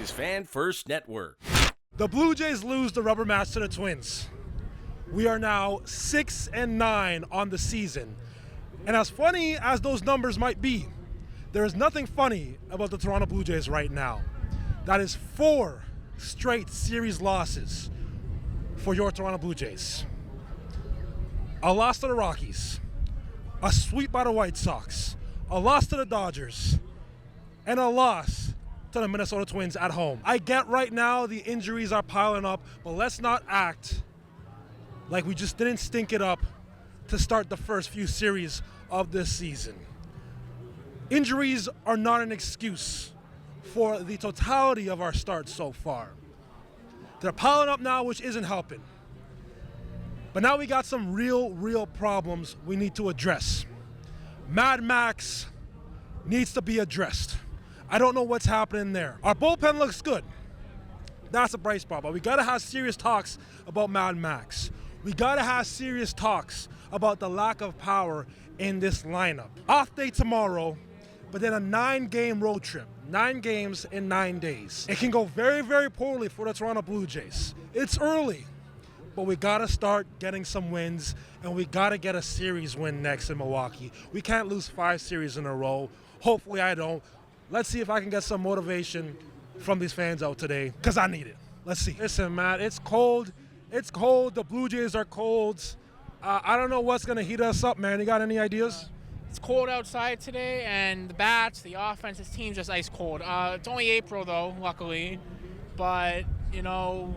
Jays Fan First Network. The Blue Jays lose the rubber match to the Twins. We are now 6-9 on the season. And as funny as those numbers might be, there is nothing funny about the Toronto Blue Jays right now. That is 4 straight series losses for your Toronto Blue Jays. A loss to the Rockies, a sweep by the White Sox, a loss to the Dodgers, and a loss to the Minnesota Twins at home. I get right now the injuries are piling up, but let's not act like we just didn't stink it up to start the first few series of this season. Injuries are not an excuse for the totality of our start so far. They're piling up now, which isn't helping. But now we got some real problems we need to address. Mad Max needs to be addressed. I don't know what's happening there. Our bullpen looks good. That's a bright spot, but we gotta have serious talks about Mad Max. We gotta have serious talks about the lack of power in this lineup. Off day tomorrow, but then a 9-game road trip. 9 games in 9 days. It can go very poorly for the Toronto Blue Jays. It's early, but we gotta start getting some wins, and we gotta get a series win next in Milwaukee. We can't lose 5 series in a row. Hopefully I don't. Let's see if I can get some motivation from these fans out today, because I need it. Let's see. Listen, Matt, it's cold. It's cold. The Blue Jays are cold. I don't know what's gonna heat us up, man. You got any ideas? It's cold outside today, and the bats, the offense, this team's just ice cold. It's only April, though, luckily. But, you know,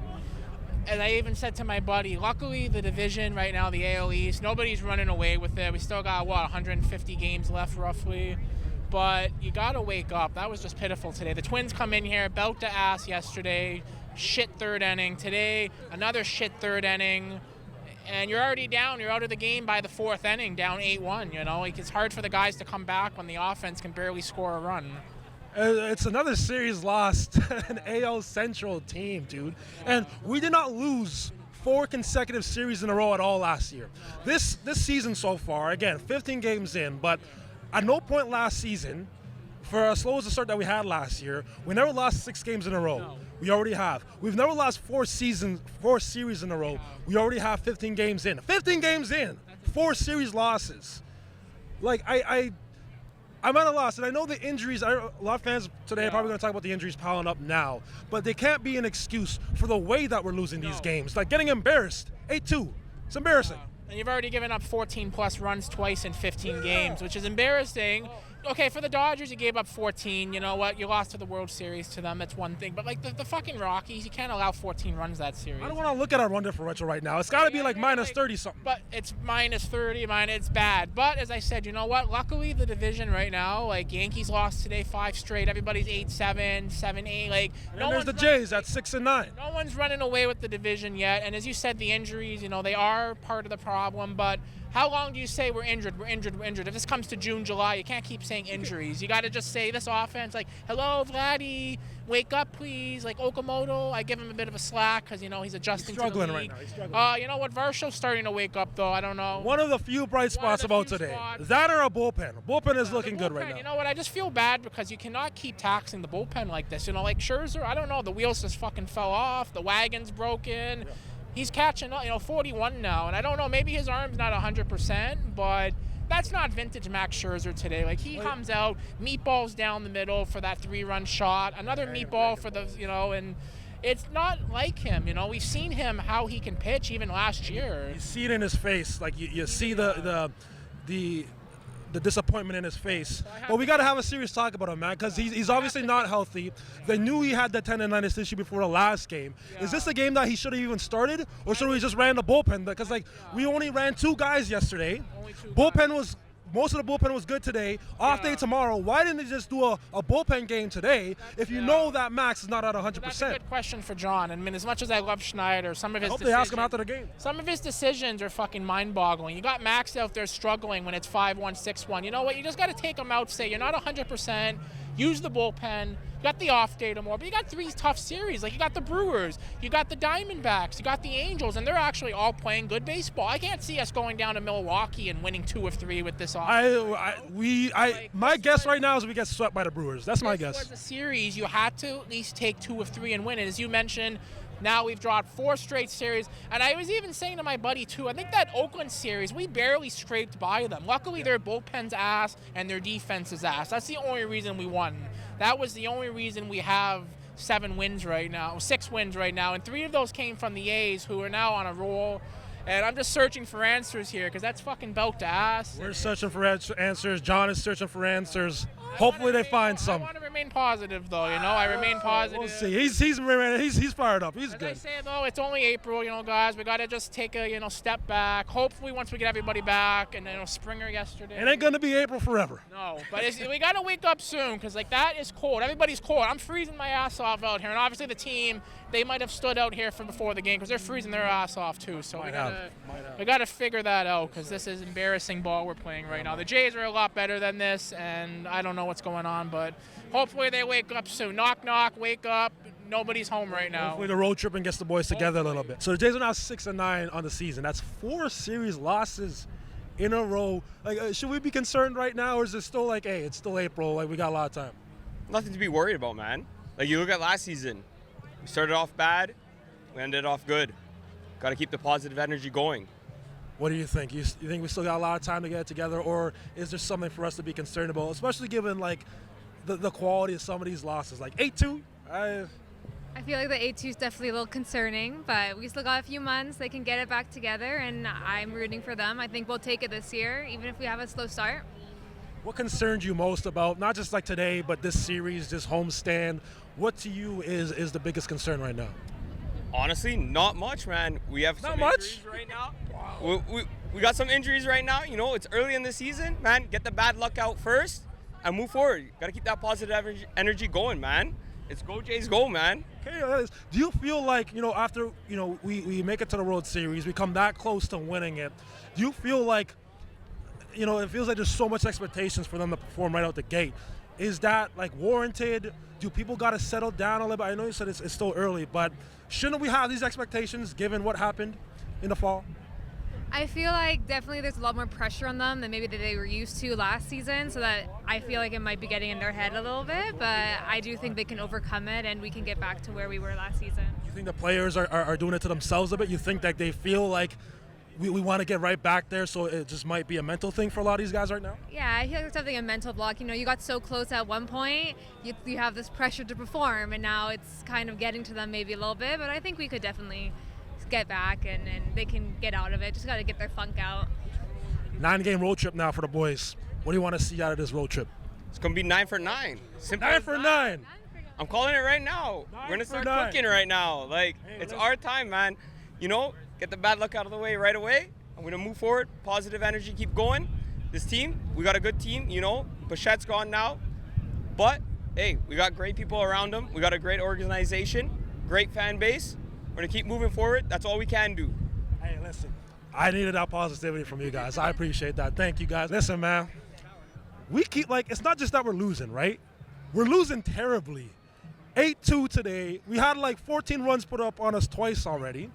as I even said to my buddy, luckily the division right now, the AL East, nobody's running away with it. We still got, 150 games left, roughly. But you got to wake up. That was just pitiful today. The Twins come in here, belt to ass yesterday, shit third inning. Today, another shit third inning. And you're already down. You're out of the game by the 4th inning, down 8-1, you know? Like, it's hard for the guys to come back when the offense can barely score a run. It's another series loss to an AL Central team, dude. And we did not lose 4 consecutive series in a row at all last year. This season so far, again, 15 games in, but at no point last season, for as slow as the start that we had last year, we never lost 6 games in a row. No. We already have. We've never lost 4 series in a row. We already have 15 games in. 15 games in, 4 series losses. Like, I'm at a loss, and I know the injuries, a lot of fans today are probably going to talk about the injuries piling up now, but they can't be an excuse for the way that we're losing these games. Like, getting embarrassed, 8-2, it's embarrassing. And you've already given up 14-plus runs twice in 15 games, which is embarrassing. Okay, for the Dodgers, you gave up 14. You know what? You lost to the World Series to them. That's one thing. But, like, the fucking Rockies, you can't allow 14 runs that series. I don't want to look at our run differential right now. It's got to be, like, minus 30-something. But it's minus 30. It's bad. But, as I said, you know what? Luckily, the division right now, like, Yankees lost today 5 straight. Everybody's 8-7, 7-8. Like, and there's the Jays at 6-9. No one's running away with the division yet. And as you said, the injuries, you know, they are part of the problem. But how long do you say we're injured? If this comes to June, July, you can't keep saying injuries. You got to just say this offense, like, hello, Vladdy, wake up, please. Like, Okamoto, I give him a bit of a slack because, you know, he's adjusting to the league. Right now. He's struggling. You know what? Varsho's starting to wake up, though. I don't know. One of the few bright spots about today. That or a bullpen. Bullpen is looking good right now. You know what? I just feel bad because you cannot keep taxing the bullpen like this. You know, like Scherzer, I don't know. The wheels just fucking fell off. The wagon's broken. Yeah. He's catching up, 41 now, and I don't know, maybe his arm's not 100%, but that's not vintage Max Scherzer today. Like, he comes out, meatballs down the middle for that 3-run shot, another meatball for the, and it's not like him, We've seen him, how he can pitch even last year. You see it in his face, like, you see the disappointment in his face. But we got to have a serious talk about him, man, because he's obviously not healthy. They knew he had that tendonitis issue before the last game. Yeah. Is this a game that he should have even started, or should we just ran the bullpen? Because, we only ran 2 guys yesterday. Most of the bullpen was good today. Off day tomorrow. Why didn't they just do a bullpen game today if you know that Max is not at 100%? That's a good question for John. I mean, as much as I love Schneider, some of his they ask him after the game. Some of his decisions are fucking mind-boggling. You got Max out there struggling when it's 5-1, 6-1. You know what? You just got to take him out, say you're not 100%. use the bullpen. You got the off day tomorrow, but you got 3 tough series. Like, you got the Brewers, you got the Diamondbacks, you got the Angels, and they're actually all playing good baseball. I can't see us going down to Milwaukee and winning 2 of 3 with this offense. My guess right now is we get swept by the Brewers. That's my guess. This was a series you had to at least take 2 of 3 and win. And as you mentioned, now we've dropped 4 straight series. And I was even saying to my buddy, too, I think that Oakland series, we barely scraped by them. Luckily, their bullpen's ass and their defense is ass. That's the only reason we won. That was the only reason we have 6 wins right now. And 3 of those came from the A's, who are now on a roll. And I'm just searching for answers here because that's fucking belt to ass. We're searching for answers. John is searching for answers. Hopefully they find some. I want to remain positive, though. I remain positive. We'll see. He's fired up. He's good. As I say, though, it's only April. Guys, we got to just take a step back. Hopefully, once we get everybody back, and Springer yesterday. It ain't gonna be April forever. No, but we got to wake up soon because that is cold. Everybody's cold. I'm freezing my ass off out here, and obviously the team, they might have stood out here from before the game because they're freezing their ass off too. So we got to figure that out because this is embarrassing ball we're playing right now. The Jays are a lot better than this, and I don't know what's going on, but hopefully they wake up soon. Knock, knock, wake up. Nobody's home right now. Hopefully the road trip and gets the boys together a little bit. So the Jays are now 6-9 on the season. That's 4 series losses in a row. Like, should we be concerned right now, or is it still like, hey, it's still April, like we got a lot of time? Nothing to be worried about, man. Like, you look at last season. We started off bad. We ended off good. Got to keep the positive energy going. What do you think? You think we still got a lot of time to get it together, or is there something for us to be concerned about, especially given like the quality of some of these losses? Like 8-2? I feel like the 8-2 is definitely a little concerning, but we still got a few months. They can get it back together, and I'm rooting for them. I think we'll take it this year, even if we have a slow start. What concerns you most about, not just like today, but this series, this homestand? What to you is the biggest concern right now? Honestly, not much, man. We have some injuries right now. Wow. We got some injuries right now. It's early in the season, man. Get the bad luck out first and move forward. Got to keep that positive energy going, man. It's go Jays go, man. Okay, do you feel like, after, we make it to the World Series, we come that close to winning it, do you feel like, it feels like there's so much expectations for them to perform right out the gate? Is that, like, warranted? Do people got to settle down a little bit? I know you said it's still early, but shouldn't we have these expectations given what happened in the fall? I feel like definitely there's a lot more pressure on them than maybe that they were used to last season, so that I feel like it might be getting in their head a little bit, but I do think they can overcome it and we can get back to where we were last season. You think the players are doing it to themselves a bit? You think that they feel like we want to get right back there, so it just might be a mental thing for a lot of these guys right now? Yeah, I feel like it's something, a mental block. You got so close at one point, you have this pressure to perform, and now it's kind of getting to them maybe a little bit, but I think we could definitely get back and they can get out of it. Just got to get their funk out. 9-game road trip now for the boys. What do you want to see out of this road trip? It's going to be 9 for 9. Simple 9 for 9. I'm calling it right now. We're going to start cooking right now. Like, it's our time, man. Get the bad luck out of the way right away. I'm going to move forward. Positive energy, keep going. This team, we got a good team. Bichette's gone now. But, hey, we got great people around them. We got a great organization, great fan base. We're going to keep moving forward. That's all we can do. Hey, listen, I needed that positivity from you guys. I appreciate that. Thank you, guys. Listen, man, we keep, it's not just that we're losing, right? We're losing terribly. 8-2 today. We had 14 runs put up on us twice already.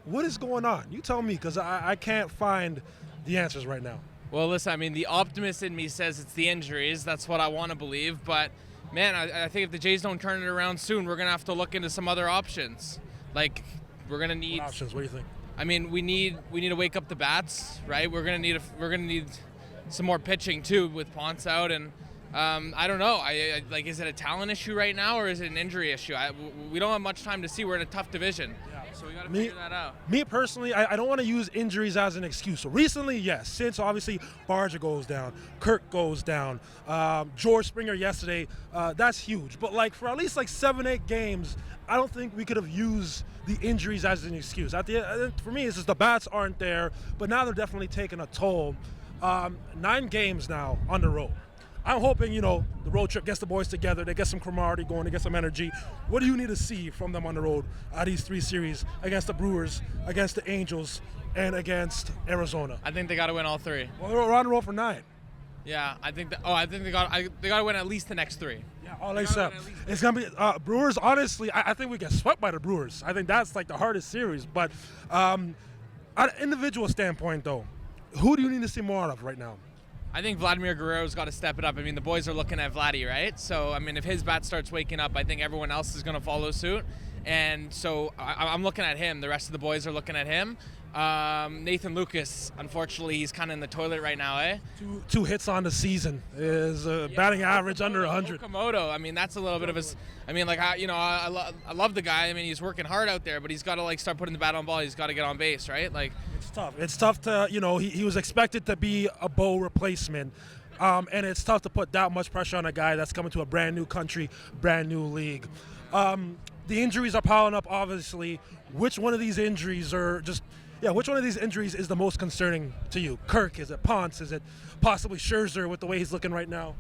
What is going on? You tell me, because I can't find the answers right now. Well, listen, the optimist in me says it's the injuries. That's what I want to believe. But, man, I think if the Jays don't turn it around soon, we're going to have to look into some other options. We're gonna need what options. What do you think? We need to wake up the bats, right? We're gonna need some more pitching too with Ponce out, and I don't know. Is it a talent issue right now, or is it an injury issue? We don't have much time to see. We're in a tough division, so we gotta figure that out. Me personally, I don't want to use injuries as an excuse. So recently, yes, since obviously Barger goes down, Kirk goes down, George Springer yesterday, that's huge. But for at least 7-8 games, I don't think we could have used the injuries as an excuse. For me, it's just the bats aren't there, but now they're definitely taking a toll. 9 games now on the road. I'm hoping, the road trip gets the boys together, they get some camaraderie going, they get some energy. What do you need to see from them on the road out of these 3 series against the Brewers, against the Angels, and against Arizona? I think they got to win all 3. Well, we're on the road for 9. Yeah, I think they got to win at least the next 3. Yeah, all except it's gonna be Brewers. Honestly, I think we get swept by the Brewers. I think that's like the hardest series. But at an individual standpoint, though, who do you need to see more out of right now? I think Vladimir Guerrero's got to step it up. I mean, the boys are looking at Vladdy, right? So, I mean, if his bat starts waking up, I think everyone else is going to follow suit. And so I'm looking at him. The rest of the boys are looking at him. Nathan Lucas, unfortunately, he's kind of in the toilet right now, eh? Two hits on the season is batting average under 100. Okamoto, I mean, that's a little bit of a. I mean, like, I love the guy. I mean, he's working hard out there, but he's got to like start putting the bat on ball. He's got to get on base, right? Like, it's tough. It's tough to he was expected to be a Bo replacement. And it's tough to put that much pressure on a guy that's coming to a brand new country, brand new league. The injuries are piling up, obviously. Which one of these injuries which one of these injuries is the most concerning to you? Kirk, is it Ponce? Is it possibly Scherzer with the way he's looking right now?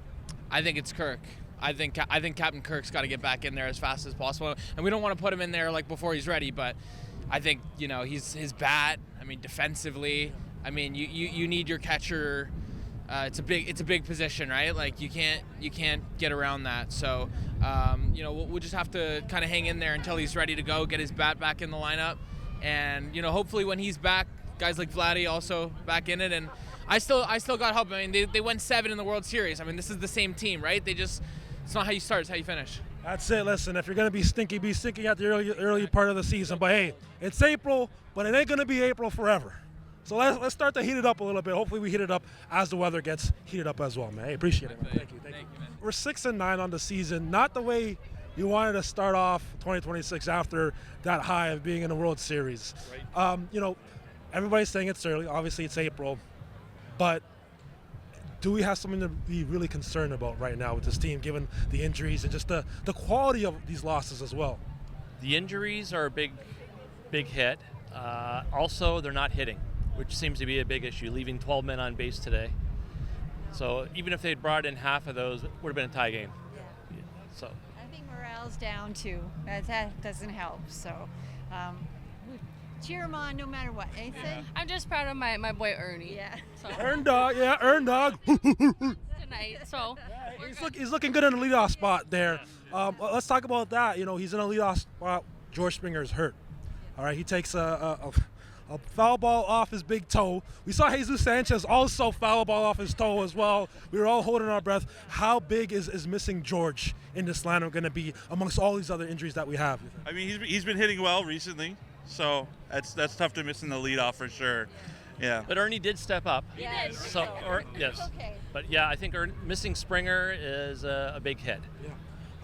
I think it's Kirk. I think Captain Kirk's got to get back in there as fast as possible. And we don't want to put him in there like before he's ready, but I think, his bat, I mean, defensively, I mean, you need your catcher. It's a big position, right? Like you can't get around that. So, we'll just have to kind of hang in there until he's ready to go, get his bat back in the lineup. And, hopefully when he's back, guys like Vladdy also back in it. And I still got hope. I mean, they went 7 in the World Series. I mean, this is the same team, right? It's not how you start, it's how you finish. That's it. Listen, if you're going to be stinky at the early part of the season. But, hey, it's April, but it ain't going to be April forever. So let's start to heat it up a little bit. Hopefully we heat it up as the weather gets heated up as well, man. Hey, appreciate it, man. Thank you, man. We're 6-9 on the season. Not the way you wanted to start off 2026 after that high of being in the World Series. Right. Everybody's saying it's early. Obviously, it's April. But do we have something to be really concerned about right now with this team, given the injuries and just the quality of these losses as well? The injuries are a big hit. Also, they're not hitting, which seems to be a big issue, leaving 12 men on base today. So even if they'd brought in half of those, it would have been a tie game. Yeah. So I think morale's down too. That doesn't help. So cheer him on no matter what. Anything? I'm just proud of my boy Ernie. Yeah. So. Earn dog. Tonight, so He's looking good in the leadoff spot there. Let's talk about that. He's in a leadoff spot. George Springer is hurt. All right, he takes a foul ball off his big toe. We saw Jesus Sanchez also foul ball off his toe as well. We were all holding our breath. How big is missing George in this lineup going to be amongst all these other injuries that we have? I mean, he's been hitting well recently, so that's tough to miss in the leadoff for sure. Yeah. but Ernie did step up. Yeah. So yes. Okay. But yeah, I think missing Springer is a big hit.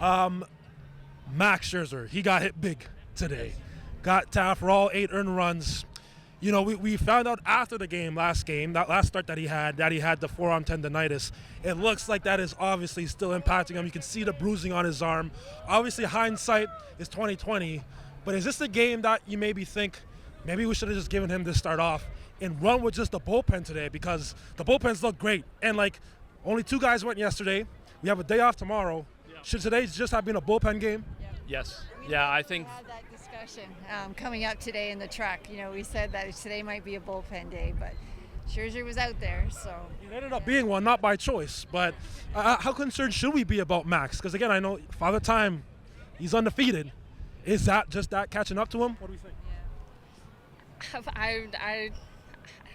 Max Scherzer, he got hit big today. Got tapped for all 8 earned runs. We found out after the that last start that he had the forearm tendonitis. It looks like that is obviously still impacting him. You can see the bruising on his arm. Obviously, hindsight is 2020. But is this a game that you maybe think maybe we should have just given him this start off and run with just the bullpen today, because the bullpens look great. And only 2 guys went yesterday. We have a day off tomorrow. Yeah. Should today just have been a bullpen game? Yeah. Yes. Yeah, I think. We had that discussion coming up today in the truck. We said that today might be a bullpen day, but Scherzer was out there, so. It ended up being one, not by choice. But how concerned should we be about Max? Because again, I know Father Time, he's undefeated. Is that just that catching up to him? What do we think? I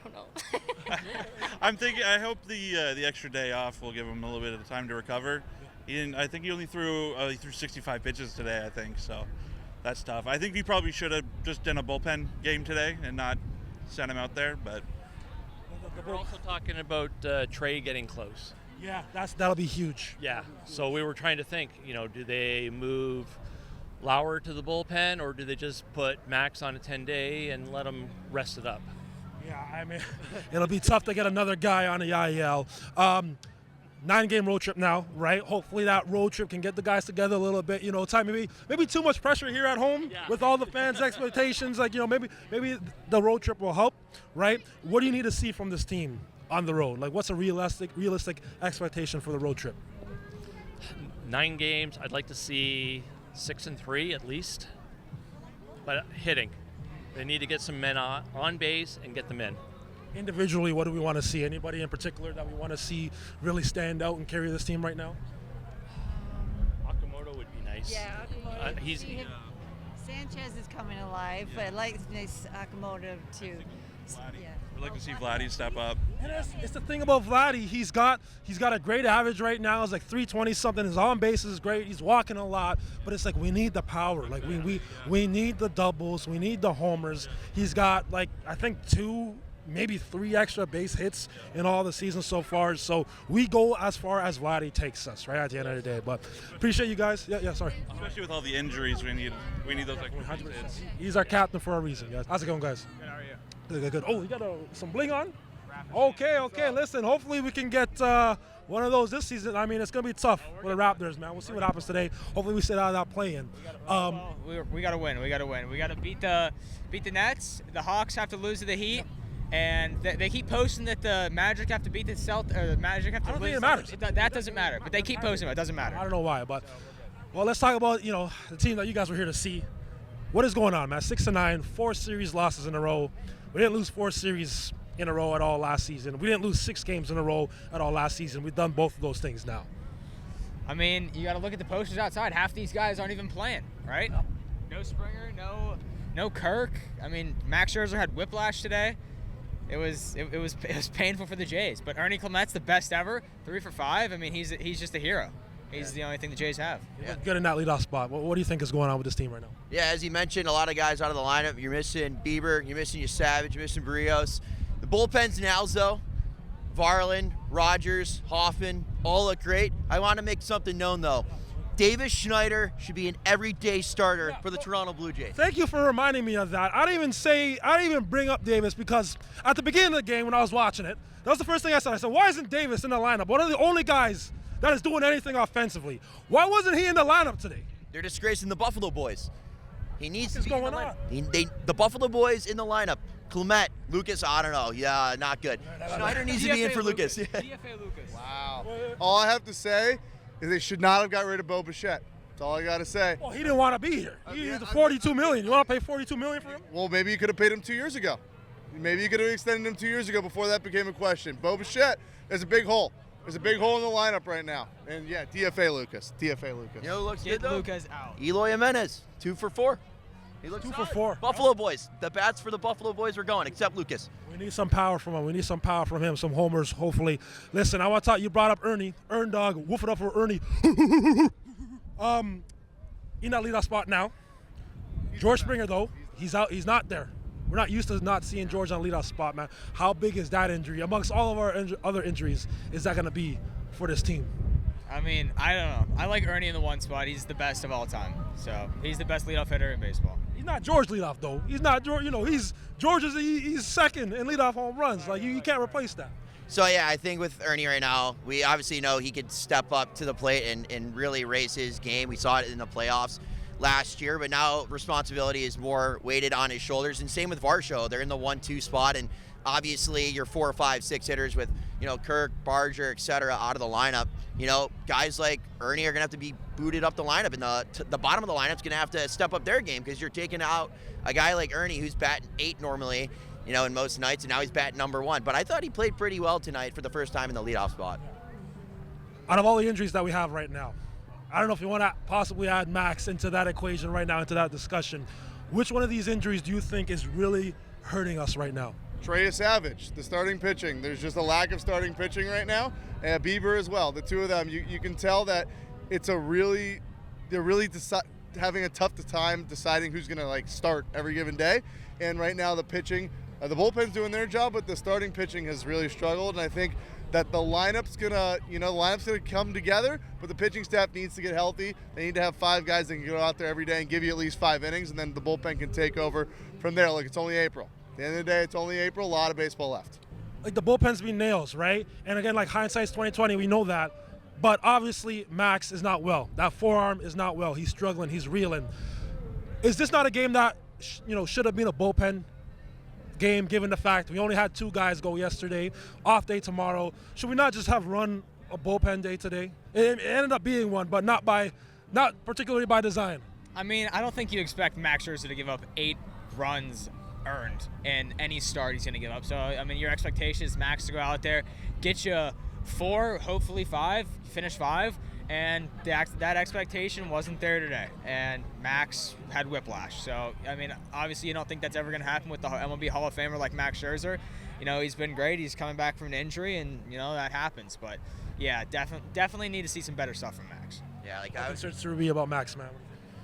don't know. I hope the extra day off will give him a little bit of time to recover. I think he only threw 65 pitches today, I think, so that's tough. I think he probably should have just done a bullpen game today and not sent him out there, but. We're also talking about Trey getting close. Yeah, that'll be huge. Yeah, so we were trying to think, do they move Lauer to the bullpen, or do they just put Max on a 10-day and let him rest it up? Yeah, I mean, it'll be tough to get another guy on the IL. 9-game road trip now, right? Hopefully that road trip can get the guys together a little bit. Maybe too much pressure here at home with all the fans' expectations. Maybe the road trip will help, right? What do you need to see from this team on the road? What's a realistic expectation for the road trip? 9 games. I'd like to see 6-3 at least, but hitting. They need to get some men on base and get them in. Individually, what do we want to see? Anybody in particular that we want to see really stand out and carry this team right now? Yeah, Akamoto. He's Sanchez is coming alive, but I like nice Akamoto too. Yeah. We'd like to see Vladdy step up. And it's the thing about Vladdy. He's got a great average right now. It's like 320 something. His on base is great. He's walking a lot, but it's like we need the power. Like we need the doubles. We need the homers. He's got like I think 2, maybe 3 extra base hits in all the season so far. So we go as far as Vladdy takes us, right at the end of the day. But appreciate you guys. Yeah, sorry. Especially with all the injuries, we need those extra base hits. He's our captain for a reason, guys. How's it going, guys? Good, how are you? Good. Oh, you got some bling on? Okay. Listen, hopefully we can get one of those this season. I mean, it's going to be tough with the Raptors, man. We'll see what happens today. Hopefully we sit out of that play-in. We got to win. We got to win. We got to beat the Nets. The Hawks have to lose to the Heat. And they keep posting that the Magic have to beat the Celtics, or the Magic have to I don't lose. think it matters. That doesn't matter. But they keep posting it. It doesn't matter. I don't know why, but well, let's talk about the team that you guys were here to see. What is going on, man? 6-9, 4 series losses in a row. We didn't lose 4 series in a row at all last season. We didn't lose 6 games in a row at all last season. We've done both of those things now. I mean, you got to look at the posters outside. Half these guys aren't even playing, right? No Springer, no Kirk. I mean, Max Scherzer had whiplash today. It was painful for the Jays. But Ernie Clement's the best ever, 3 for 5. I mean, he's just a hero. He's the only thing the Jays have. Yeah. Good in that leadoff spot. What do you think is going on with this team right now? Yeah, as you mentioned, a lot of guys out of the lineup. You're missing Bieber, you're missing your Savage, you're missing Barrios. The bullpen's nails, though. Varland, Rogers, Hoffman, all look great. I want to make something known, though. Davis Schneider should be an everyday starter for the Toronto Blue Jays. Thank you for reminding me of that. I didn't even bring up Davis because at the beginning of the game when I was watching it, that was the first thing I said. I said, why isn't Davis in the lineup? One of the only guys that is doing anything offensively. Why wasn't he in the lineup today? They're disgracing the Buffalo Boys. He needs to be going in the on? lineup. The Buffalo Boys in the lineup. Clement, Lucas, I don't know. Yeah, not good. Schneider needs to be in for Lucas. DFA Lucas. Wow. All I have to say is they should not have got rid of Bo Bichette. That's all I got to say. Well, he didn't want to be here. He needed $42 million. You want to pay $42 million for him? Well, maybe you could have paid him 2 years ago. Maybe you could have extended him 2 years ago before that became a question. Bo Bichette, there's a big hole. There's a big hole in the lineup right now. And yeah, DFA Lucas. DFA Lucas. You know who looks Get good, though? Lucas out. Eloy Jimenez, 2 for 4. He looks 2 solid. for 4. Buffalo Boys. The bats for the Buffalo Boys were going, except Lucas. We need some power from him. We need some power from him, some homers, hopefully. Listen, I want to talk. You brought up Ernie. Ern dog, woof it up for Ernie. In that leadoff spot now. George Springer, though, he's out. He's not there. We're not used to not seeing George on leadoff spot, man. How big is that injury? Amongst all of our other injuries, is that going to be for this team? I mean, I don't know. I like Ernie in the 1 spot. He's the best of all time. So he's the best leadoff hitter in baseball. He's not George leadoff, though. He's not George. He's second in leadoff home runs. Like you can't replace that. So, yeah, I think with Ernie right now, we obviously know he could step up to the plate and really raise his game. We saw it in the playoffs last year, but now responsibility is more weighted on his shoulders. And same with Varsho. They're in the 1-2 spot, and obviously your 4, 5, 6 hitters with, Kirk, Barger, et cetera, out of the lineup. Guys like Ernie are going to have to be booted up the lineup, and the bottom of the lineup's going to have to step up their game because you're taking out a guy like Ernie who's batting 8 normally, in most nights, and now he's batting number 1. But I thought he played pretty well tonight for the first time in the leadoff spot. Out of all the injuries that we have right now, I don't know if you want to possibly add Max into that equation right now, into that discussion. Which one of these injuries do you think is really hurting us right now? Trey Savage, the starting pitching. There's just a lack of starting pitching right now. And Bieber as well. The two of them, you can tell that they're really having a tough time deciding who's going to start every given day. And right now the pitching, the bullpen's doing their job, but the starting pitching has really struggled. And I think that the lineup's gonna come together, but the pitching staff needs to get healthy. They need to have 5 guys that can go out there every day and give you at least 5 innings, and then the bullpen can take over from there. Look, it's only April. At the end of the day, it's only April. A lot of baseball left. Like the bullpen's been nails, right? And again, like hindsight's 2020, we know that. But obviously, Max is not well. That forearm is not well. He's struggling. He's reeling. Is this not a game that should have been a bullpen game, given the fact we only had 2 guys go yesterday, off day tomorrow? Should we not just have run a bullpen day today? It ended up being one, but not particularly by design. I mean, I don't think you expect Max Scherzer to give up 8 runs earned in any start he's going to give up. So, I mean, your expectation is Max to go out there, get you 4, hopefully 5, finish 5, and that expectation wasn't there today. And Max had whiplash. So, I mean, obviously you don't think that's ever going to happen with the MLB Hall of Famer like Max Scherzer. You know, he's been great. He's coming back from an injury, and, you know, that happens. But, yeah, definitely need to see some better stuff from Max. Yeah, like What concerns to be about Max, man?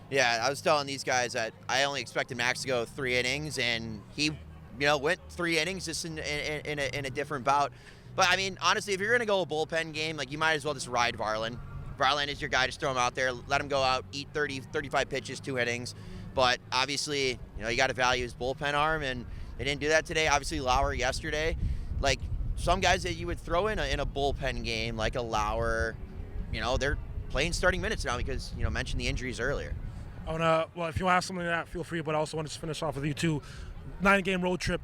Yeah, I was telling these guys that I only expected Max to go 3 innings, and he, went 3 innings just in a different bout. But, I mean, honestly, if you're going to go a bullpen game, like, you might as well just ride Varland. Varland is your guy. Just throw him out there. Let him go out, eat 30, 35 pitches, 2 innings. But, obviously, you got to value his bullpen arm, and they didn't do that today. Obviously, Lauer yesterday. Like, some guys that you would throw in a bullpen game, like a Lauer, they're playing starting minutes now because, mentioned the injuries earlier. Well, if you want to ask something like that, feel free. But I also want to finish off with you too. 9-game road trip.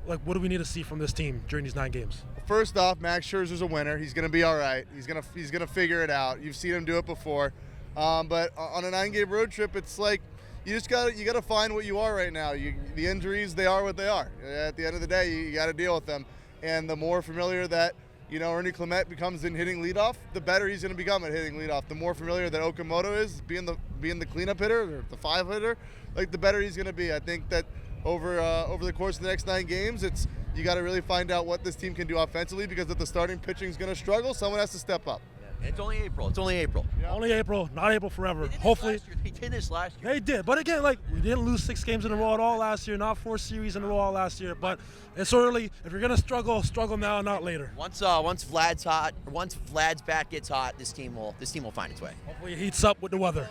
Like, what do we need to see from this team during these 9 games? First off, Max Scherzer's a winner. He's going to be all right. He's gonna figure it out. You've seen him do it before. But on a 9-game road trip, it's like you got to find what you are right now. The injuries, they are what they are. At the end of the day, you got to deal with them. And the more familiar that Ernie Clement becomes in hitting leadoff, the better he's going to become at hitting leadoff. The more familiar that Okamoto is being the cleanup hitter or the 5 hitter, like the better he's going to be. I think that over the course of the next 9 games, you got to really find out what this team can do offensively, because if the starting pitching is going to struggle, someone has to step up. Yeah. It's only April. Yeah. Only April, not April forever. Hopefully. They did this last year. They did, but again, like, we didn't lose 6 games in a row at all last year, not 4 series in a row all last year. But it's early. If you're gonna struggle now, not later. Once Vlad's hot, once Vlad's bat gets hot, this team will find its way. Hopefully, it heats up with the weather.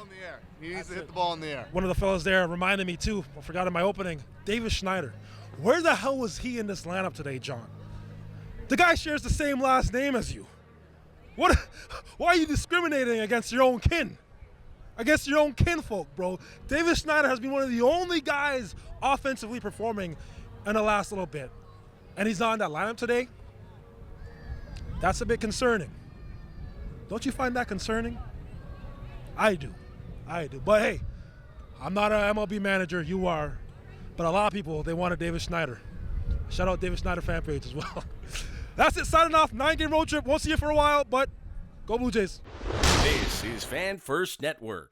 He needs to hit the ball in the air. One of the fellas there reminded me too. I forgot in my opening. Davis Schneider. Where the hell was he in this lineup today, John? The guy shares the same last name as you. What? Why are you discriminating against your own kin? Against your own kinfolk, bro. Davis Schneider has been one of the only guys offensively performing in the last little bit. And he's not in that lineup today? That's a bit concerning. Don't you find that concerning? I do. But hey, I'm not an MLB manager, you are. But a lot of people, they wanted Davis Schneider. Shout out Davis Schneider fan page as well. That's it, signing off. 9-game road trip. Won't see you for a while, but go Blue Jays. This is Fan First Network.